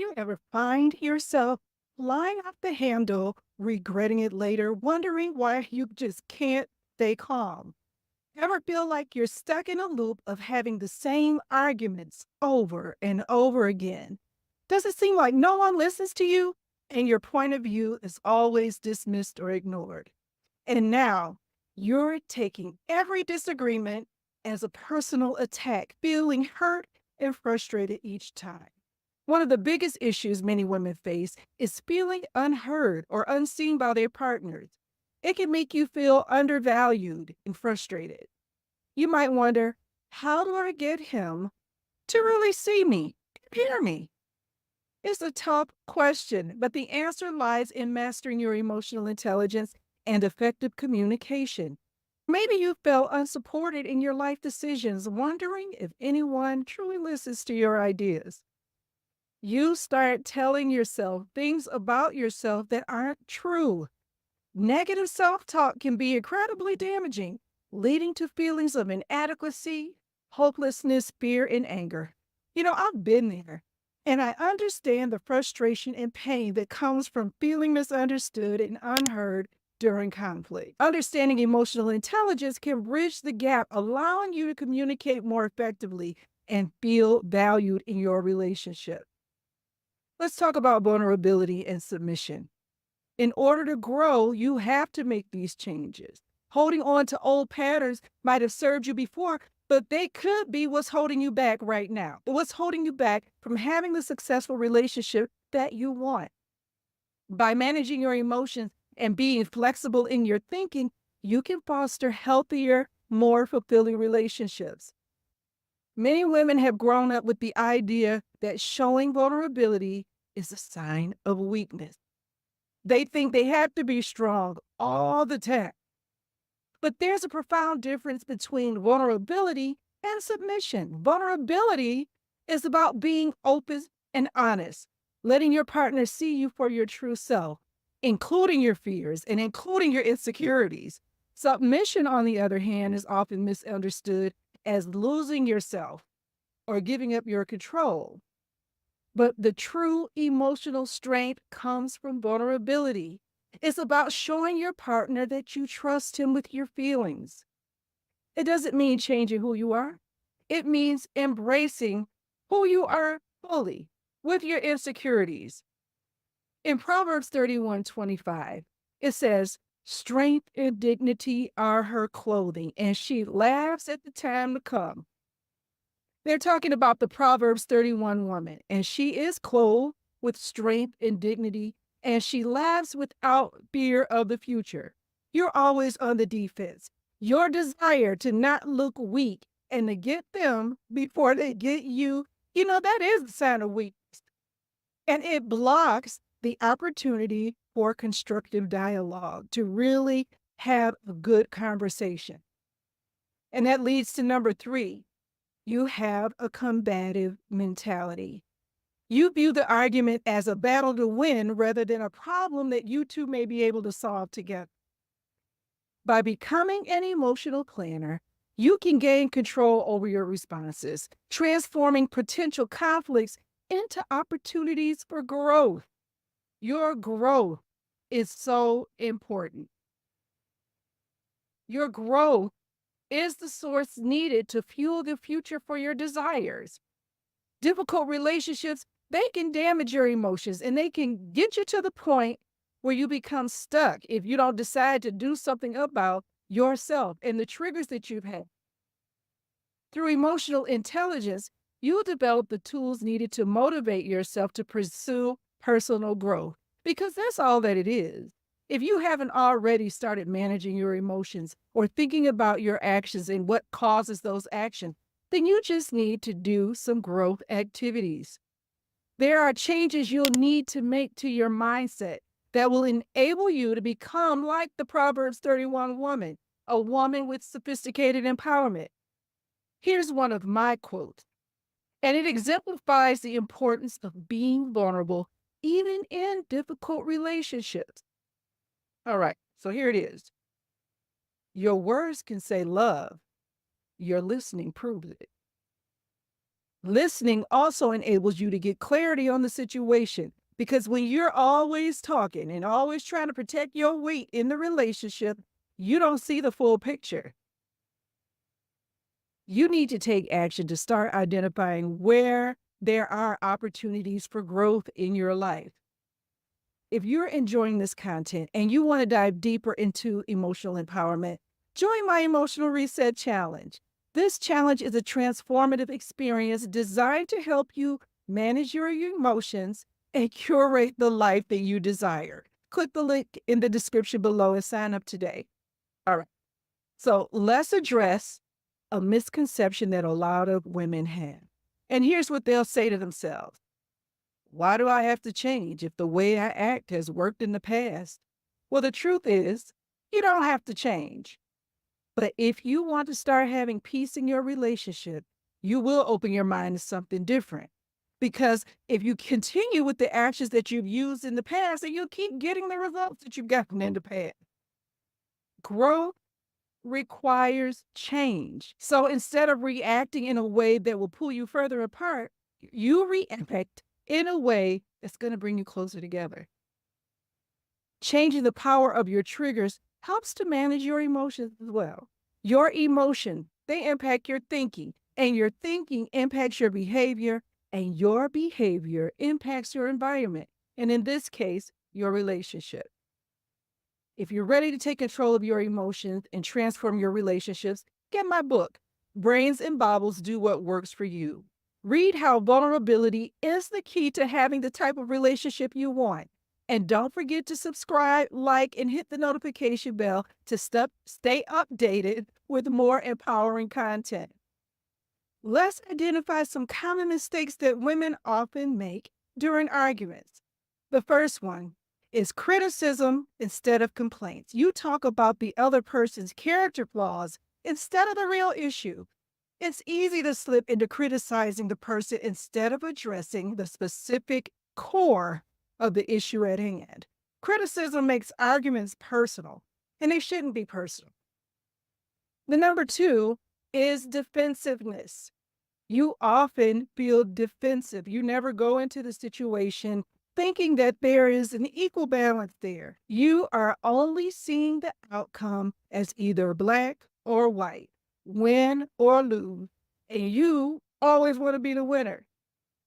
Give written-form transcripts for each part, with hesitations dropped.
you ever find yourself flying off the handle, regretting it later, wondering why you just can't stay calm? Ever feel like you're stuck in a loop of having the same arguments over and over again? Does it seem like no one listens to you and your point of view is always dismissed or ignored? And now you're taking every disagreement as a personal attack, feeling hurt and frustrated each time. One of the biggest issues many women face is feeling unheard or unseen by their partners. It can make you feel undervalued and frustrated. You might wonder, how do I get him to really see me, hear me? It's a tough question, but the answer lies in mastering your emotional intelligence and effective communication. Maybe you felt unsupported in your life decisions, wondering if anyone truly listens to your ideas. You start telling yourself things about yourself that aren't true. Negative self talk can be incredibly damaging, leading to feelings of inadequacy, hopelessness, fear, and anger. I've been there, and I understand the frustration and pain that comes from feeling misunderstood and unheard during conflict. Understanding emotional intelligence can bridge the gap, allowing you to communicate more effectively and feel valued in your relationship. Let's talk about vulnerability and submission. In order to grow, you have to make these changes. Holding on to old patterns might have served you before, but they could be what's holding you back right now. What's holding you back from having the successful relationship that you want. By managing your emotions and being flexible in your thinking, you can foster healthier, more fulfilling relationships. Many women have grown up with the idea that showing vulnerability is a sign of weakness. They think they have to be strong all the time. But there's a profound difference between vulnerability and submission. Vulnerability is about being open and honest, letting your partner see you for your true self, including your fears and including your insecurities. Submission, on the other hand, is often misunderstood as losing yourself or giving up your control. But the true emotional strength comes from vulnerability. It's about showing your partner that you trust him with your feelings. It doesn't mean changing who you are, it means embracing who you are fully with your insecurities. In Proverbs 31:25, it says, "Strength and dignity are her clothing, and she laughs at the time to come." They're talking about the Proverbs 31 woman, and she is clothed with strength and dignity, and she laughs without fear of the future. You're always on the defense. Your desire to not look weak and to get them before they get you, that is a sign of weakness. And it blocks the opportunity for constructive dialogue to really have a good conversation. And that leads to number three. You have a combative mentality. You view the argument as a battle to win rather than a problem that you two may be able to solve together. By becoming an emotional planner, you can gain control over your responses, transforming potential conflicts into opportunities for growth. Your growth is so important. Your growth is the source needed to fuel the future for your desires. Difficult relationships, they can damage your emotions and they can get you to the point where you become stuck if you don't decide to do something about yourself and the triggers that you've had. Through emotional intelligence, you'll develop the tools needed to motivate yourself to pursue personal growth because that's all that it is. If you haven't already started managing your emotions or thinking about your actions and what causes those actions, then you just need to do some growth activities. There are changes you'll need to make to your mindset that will enable you to become like the Proverbs 31 woman, a woman with sophisticated empowerment. Here's one of my quotes, and it exemplifies the importance of being vulnerable even in difficult relationships. All right, so here it is. Your words can say love, your listening proves it. Listening also enables you to get clarity on the situation because when you're always talking and always trying to protect your weight in the relationship, you don't see the full picture. You need to take action to start identifying where there are opportunities for growth in your life. If you're enjoying this content and you want to dive deeper into emotional empowerment, join my Emotional Reset Challenge. This challenge is a transformative experience designed to help you manage your emotions and curate the life that you desire. Click the link in the description below and sign up today. All right. So let's address a misconception that a lot of women have. And here's what they'll say to themselves: why do I have to change if the way I act has worked in the past? Well, the truth is, you don't have to change. But if you want to start having peace in your relationship, you will open your mind to something different. Because if you continue with the actions that you've used in the past, then you'll keep getting the results that you've gotten in the past. Growth requires change. So instead of reacting in a way that will pull you further apart, you react in a way that's going to bring you closer together. Changing the power of your triggers helps to manage your emotions as well. Your emotion, they impact your thinking, and your thinking impacts your behavior, and your behavior impacts your environment, and in this case, your relationship. If you're ready to take control of your emotions and transform your relationships, get my book, Brains and Baubles Do What Works for You. Read how vulnerability is the key to having the type of relationship you want. And don't forget to subscribe, like, and hit the notification bell to stay updated with more empowering content. Let's identify some common mistakes that women often make during arguments. The first one is criticism instead of complaints. You talk about the other person's character flaws instead of the real issue. It's easy to slip into criticizing the person instead of addressing the specific core of the issue at hand. Criticism makes arguments personal, and they shouldn't be personal. The number two is defensiveness. You often feel defensive. You never go into the situation thinking that there is an equal balance there. You are only seeing the outcome as either black or white, win or lose, and you always want to be the winner.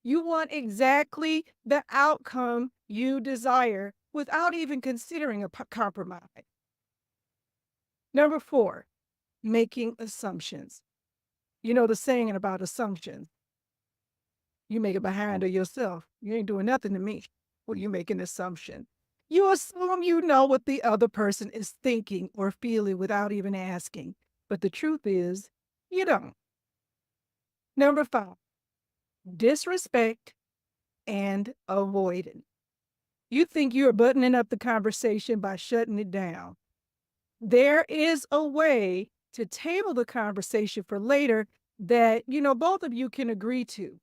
You want exactly the outcome you desire without even considering a compromise. Number four, making assumptions. You know the saying about assumptions: you make it behind of yourself. You ain't doing nothing to me. Well, you make an assumption. You assume you know what the other person is thinking or feeling without even asking. But the truth is, you don't. Number five, disrespect and avoidance. You think you're buttoning up the conversation by shutting it down. There is a way to table the conversation for later that, both of you can agree to.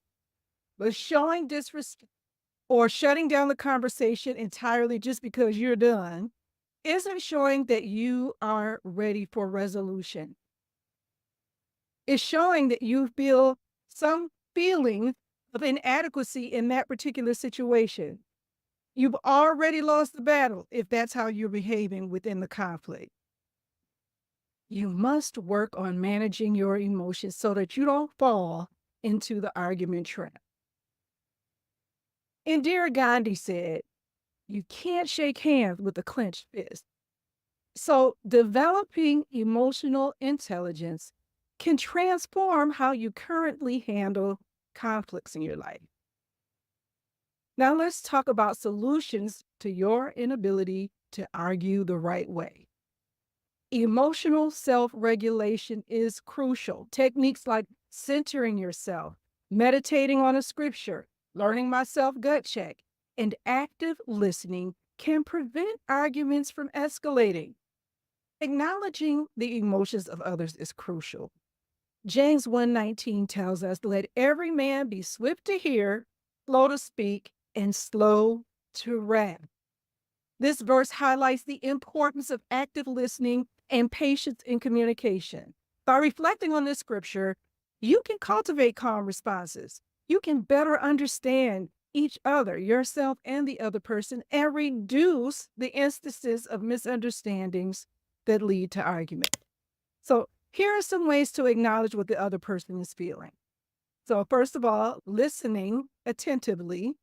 But showing disrespect or shutting down the conversation entirely just because you're done isn't showing that you are ready for resolution. It's showing that you feel some feeling of inadequacy in that particular situation. You've already lost the battle if that's how you're behaving within the conflict. You must work on managing your emotions so that you don't fall into the argument trap. Indira Gandhi said, "You can't shake hands with a clenched fist." So developing emotional intelligence can transform how you currently handle conflicts in your life. Now let's talk about solutions to your inability to argue the right way. Emotional self-regulation is crucial. Techniques like centering yourself, meditating on a scripture, learning my self-gut check, and active listening can prevent arguments from escalating. Acknowledging the emotions of others is crucial. James 1:19 tells us, "Let every man be swift to hear, slow to speak, and slow to wrath." This verse highlights the importance of active listening and patience in communication. By reflecting on this scripture, You can cultivate calm responses. You can better understand each other, yourself and the other person, and reduce the instances of misunderstandings that lead to argument. So, here are some ways to acknowledge what the other person is feeling. So, first of all, listening attentively.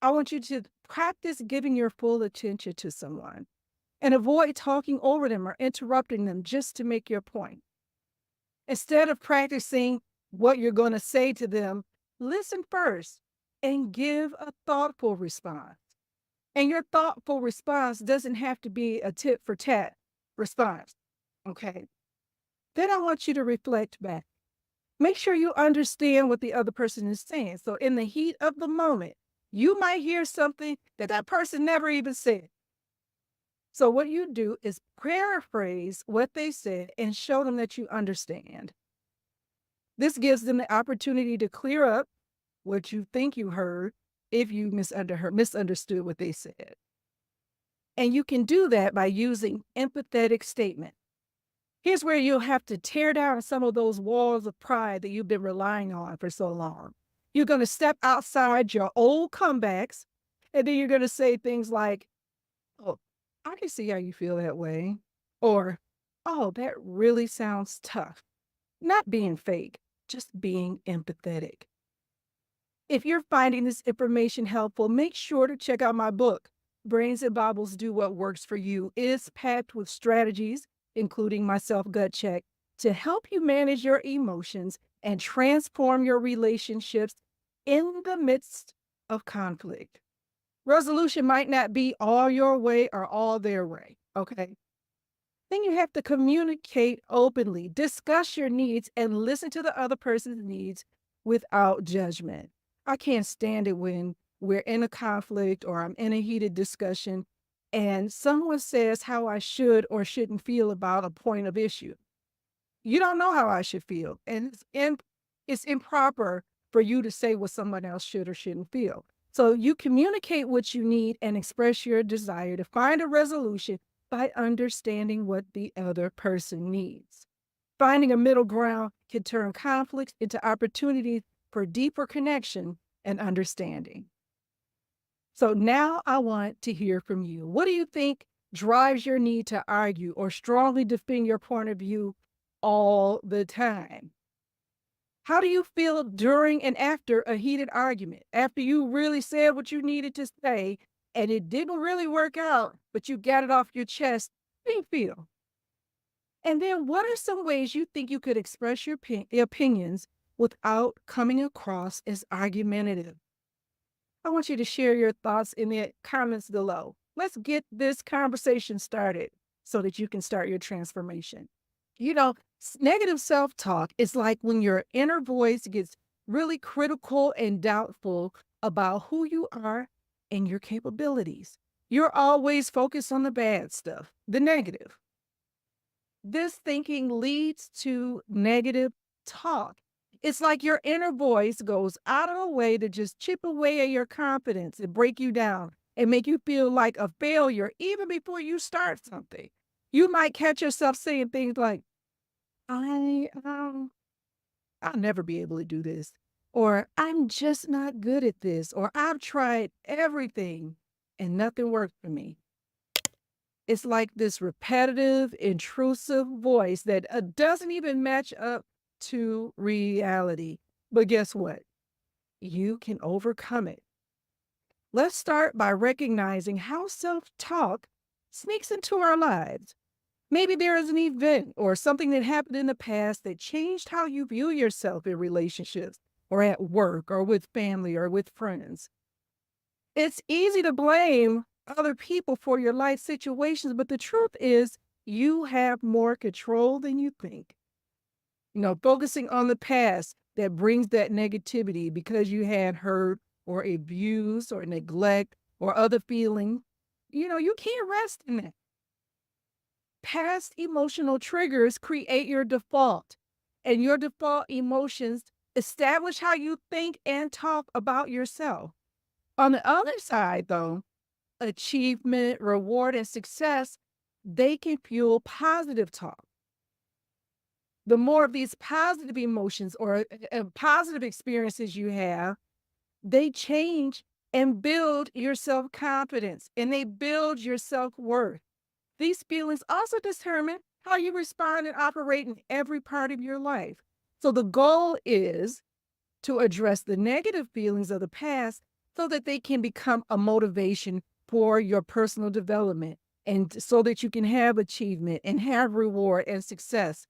I want you to practice giving your full attention to someone and avoid talking over them or interrupting them just to make your point. Instead of practicing what you're going to say to them, listen first and give a thoughtful response. And your thoughtful response doesn't have to be a tit for tat response. Okay. Then I want you to reflect back. Make sure you understand what the other person is saying. So, in the heat of the moment, you might hear something that that person never even said. So, what you do is paraphrase what they said and show them that you understand. This gives them the opportunity to clear up what you think you heard if you misunderstood what they said. And you can do that by using empathetic statement. Here's where you'll have to tear down some of those walls of pride that you've been relying on for so long. You're going to step outside your old comebacks, and then you're going to say things like, "Oh, I can see how you feel that way." Or, "Oh, that really sounds tough." Not being fake, just being empathetic. If you're finding this information helpful, make sure to check out my book, Brains and Baubles Do What Works for You. It's packed with strategies, including my self gut check, to help you manage your emotions and transform your relationships in the midst of conflict. Resolution might not be all your way or all their way, okay? Then you have to communicate openly, discuss your needs, and listen to the other person's needs without judgment. I can't stand it when we're in a conflict or I'm in a heated discussion and someone says how I should or shouldn't feel about a point of issue. You don't know how I should feel, and it's improper for you to say what someone else should or shouldn't feel. So you communicate what you need and express your desire to find a resolution by understanding what the other person needs. Finding a middle ground can turn conflicts into opportunities for deeper connection and understanding. So now I want to hear from you. What do you think drives your need to argue or strongly defend your point of view all the time? How do you feel during and after a heated argument? After you really said what you needed to say and it didn't really work out, but you got it off your chest, how do you feel? And then what are some ways you think you could express your opinions without coming across as argumentative? I want you to share your thoughts in the comments below. Let's get this conversation started so that you can start your transformation. Negative self talk is like when your inner voice gets really critical and doubtful about who you are and your capabilities. You're always focused on the bad stuff, the negative. This thinking leads to negative talk. It's like your inner voice goes out of the way to just chip away at your confidence and break you down and make you feel like a failure even before you start something. You might catch yourself saying things like, I'll never be able to do this, or I'm just not good at this, or I've tried everything and nothing worked for me. It's like this repetitive, intrusive voice that doesn't even match up to reality. But guess what? You can overcome it. Let's start by recognizing how self talk sneaks into our lives. Maybe there is an event or something that happened in the past that changed how you view yourself in relationships or at work or with family or with friends. It's easy to blame other people for your life situations, but the truth is you have more control than you think. Focusing on the past that brings that negativity because you had hurt or abuse or neglect or other feeling, you can't rest in that. Past emotional triggers create your default, and your default emotions establish how you think and talk about yourself. On the other side, though, achievement, reward, and success, they can fuel positive talk. The more of these positive emotions or positive experiences you have, they change and build your self confidence and they build your self worth. These feelings also determine how you respond and operate in every part of your life. So the goal is to address the negative feelings of the past so that they can become a motivation for your personal development and so that you can have achievement and have reward and success.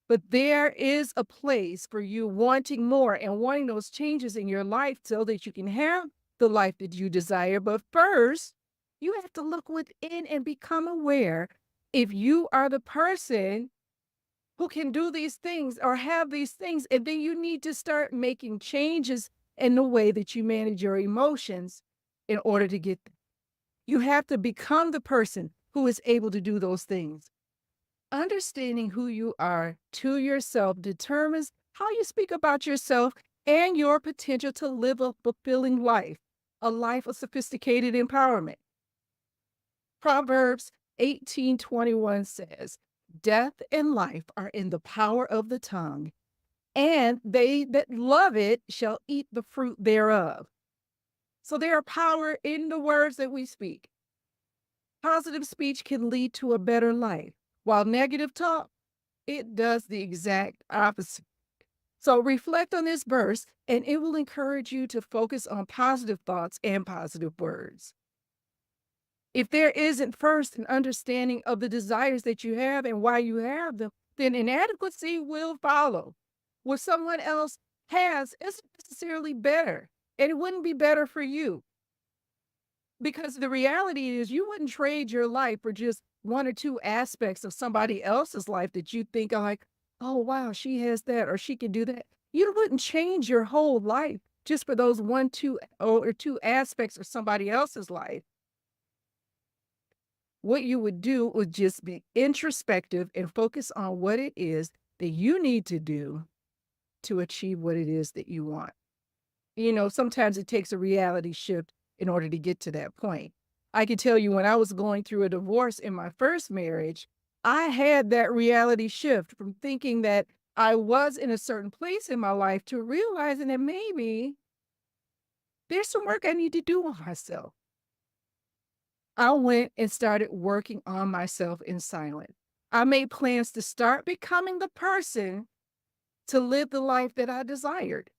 But there is a place for you wanting more and wanting those changes in your life so that you can have the life that you desire. But first, you have to look within and become aware if you are the person who can do these things or have these things. And then you need to start making changes in the way that you manage your emotions in order to get them. You have to become the person who is able to do those things. Understanding who you are to yourself determines how you speak about yourself and your potential to live a fulfilling life, a life of sophisticated empowerment. Proverbs 18:21 says, "Death and life are in the power of the tongue, and they that love it shall eat the fruit thereof." So there are power in the words that we speak. Positive speech can lead to a better life, while negative talk, it does the exact opposite. So reflect on this verse, and it will encourage you to focus on positive thoughts and positive words. If there isn't first an understanding of the desires that you have and why you have them, then inadequacy will follow. What someone else has isn't necessarily better, and it wouldn't be better for you. Because the reality is, you wouldn't trade your life for just one or two aspects of somebody else's life that you think are like, oh, wow, she has that or she can do that. You wouldn't change your whole life just for those one, two, or two aspects of somebody else's life. What you would do would just be introspective and focus on what it is that you need to do to achieve what it is that you want. Sometimes it takes a reality shift in order to get to that point. I can tell you when I was going through a divorce in my first marriage, I had that reality shift from thinking that I was in a certain place in my life to realizing that maybe there's some work I need to do on myself. I went and started working on myself in silence. I made plans to start becoming the person to live the life that I desired.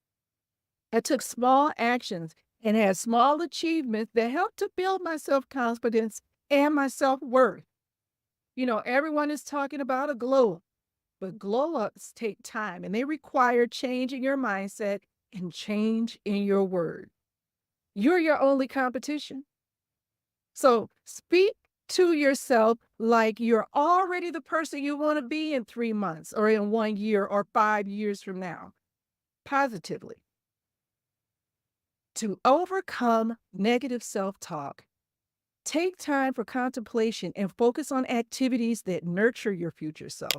I took small actions and had small achievements that helped to build my self confidence and my self worth. Everyone is talking about a glow up, but glow ups take time and they require change in your mindset and change in your word. You're your only competition. So speak to yourself like you're already the person you want to be in 3 months or in 1 year or 5 years from now, positively. To overcome negative self talk, take time for contemplation and focus on activities that nurture your future self.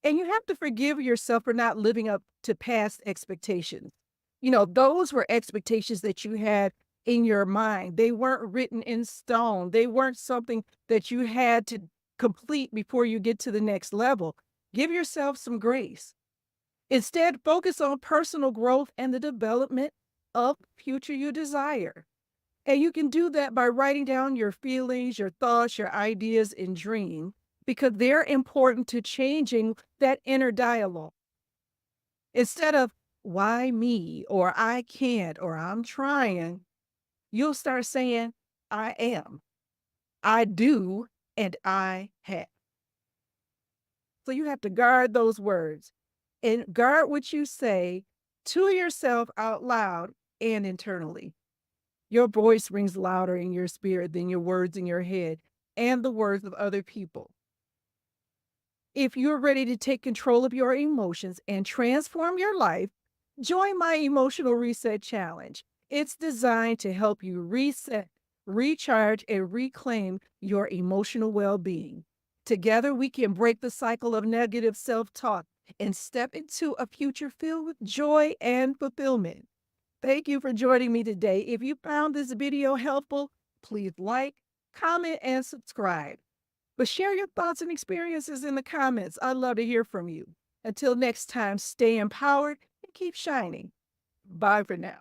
And you have to forgive yourself for not living up to past expectations. Those were expectations that you had in your mind. They weren't written in stone, they weren't something that you had to complete before you get to the next level. Give yourself some grace. Instead, focus on personal growth and the development of future you desire. And you can do that by writing down your feelings, your thoughts, your ideas, and dreams because they're important to changing that inner dialogue. Instead of why me or I can't or I'm trying, you'll start saying I am, I do, and I have. So you have to guard those words and guard what you say to yourself out loud and internally. Your voice rings louder in your spirit than your words in your head and the words of other people. If you're ready to take control of your emotions and transform your life, join my Emotional Reset Challenge. It's designed to help you reset, recharge, and reclaim your emotional well being. Together, we can break the cycle of negative self talk and step into a future filled with joy and fulfillment. Thank you for joining me today. If you found this video helpful, please like, comment, and subscribe. But share your thoughts and experiences in the comments. I'd love to hear from you. Until next time, stay empowered and keep shining. Bye for now.